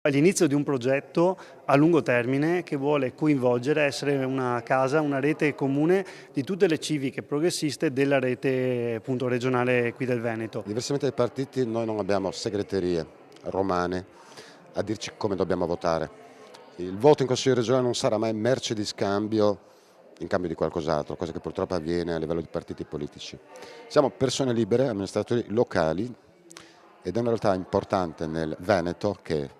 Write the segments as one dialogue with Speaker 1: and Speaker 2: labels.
Speaker 1: All'inizio di un progetto a lungo termine che vuole coinvolgere, essere una casa, una rete comune di tutte le civiche progressiste della rete appunto regionale qui del Veneto.
Speaker 2: Diversamente dai partiti noi non abbiamo segreterie romane a dirci come dobbiamo votare. Il voto in Consiglio regionale non sarà mai merce di scambio in cambio di qualcos'altro, cosa che purtroppo avviene a livello di partiti politici. Siamo persone libere, amministratori locali ed è una realtà importante nel Veneto che è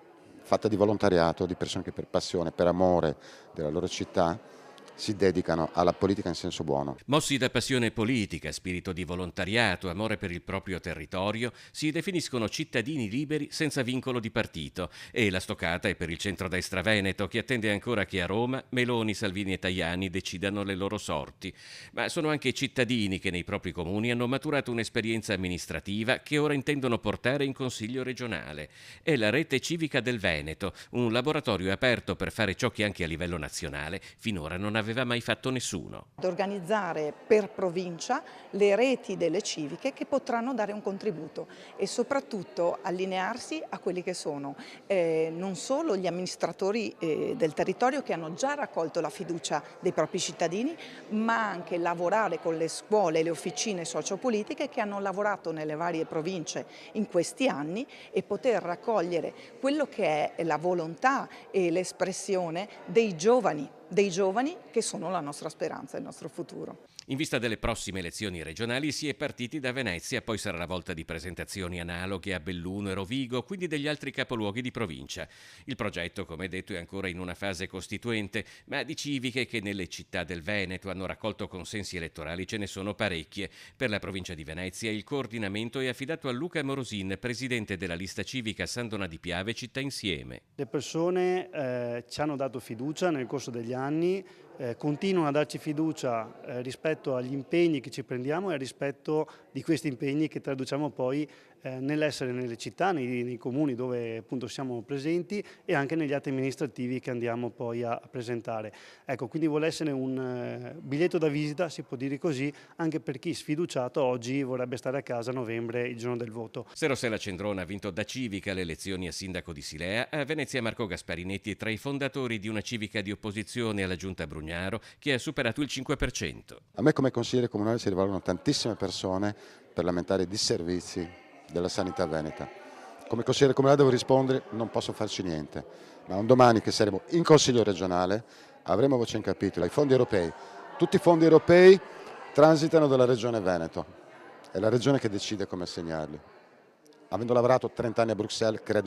Speaker 2: fatta di volontariato, di persone che per passione, per amore della loro città si dedicano alla politica in senso buono.
Speaker 3: Mossi da passione politica, spirito di volontariato, amore per il proprio territorio, si definiscono cittadini liberi senza vincolo di partito e la stoccata è per il centrodestra veneto che attende ancora che a Roma Meloni, Salvini e Tajani decidano le loro sorti. Ma sono anche cittadini che nei propri comuni hanno maturato un'esperienza amministrativa che ora intendono portare in Consiglio regionale. È la Rete Civica del Veneto, un laboratorio aperto per fare ciò che anche a livello nazionale finora non aveva mai fatto nessuno.
Speaker 4: Ad organizzare per provincia le reti delle civiche che potranno dare un contributo e soprattutto allinearsi a quelli che sono non solo gli amministratori del territorio che hanno già raccolto la fiducia dei propri cittadini, ma anche lavorare con le scuole e le officine sociopolitiche che hanno lavorato nelle varie province in questi anni e poter raccogliere quello che è la volontà e l'espressione dei giovani che sono la nostra speranza e il nostro futuro.
Speaker 3: In vista delle prossime elezioni regionali si è partiti da Venezia, poi sarà la volta di presentazioni analoghe a Belluno e Rovigo, quindi degli altri capoluoghi di provincia. Il progetto, come detto, è ancora in una fase costituente, ma di civiche che nelle città del Veneto hanno raccolto consensi elettorali ce ne sono parecchie. Per la provincia di Venezia il coordinamento è affidato a Luca Morosin, presidente della lista civica San Donà di Piave Città Insieme.
Speaker 1: Le persone ci hanno dato fiducia nel corso degli anni, continuano a darci fiducia rispetto agli impegni che ci prendiamo e al rispetto di questi impegni che traduciamo poi nell'essere nelle città, nei comuni dove appunto siamo presenti e anche negli atti amministrativi che andiamo poi a presentare. Ecco, quindi vuole essere un biglietto da visita, si può dire così, anche per chi sfiduciato oggi vorrebbe stare a casa a novembre, il giorno del voto.
Speaker 3: Se Rossella Cendrona ha vinto da civica le elezioni a sindaco di Silea, a Venezia Marco Gasparinetti è tra i fondatori di una civica di opposizione alla giunta Brugnaro che ha superato il 5%.
Speaker 2: A me come consigliere comunale si rivolgono tantissime persone per lamentare i disservizi della sanità veneta. Come consigliere comunale devo rispondere, non posso farci niente, ma un domani che saremo in Consiglio regionale avremo voce in capitolo ai fondi europei. Tutti i fondi europei transitano dalla Regione Veneto, è la Regione che decide come assegnarli. Avendo lavorato 30 anni a Bruxelles, credo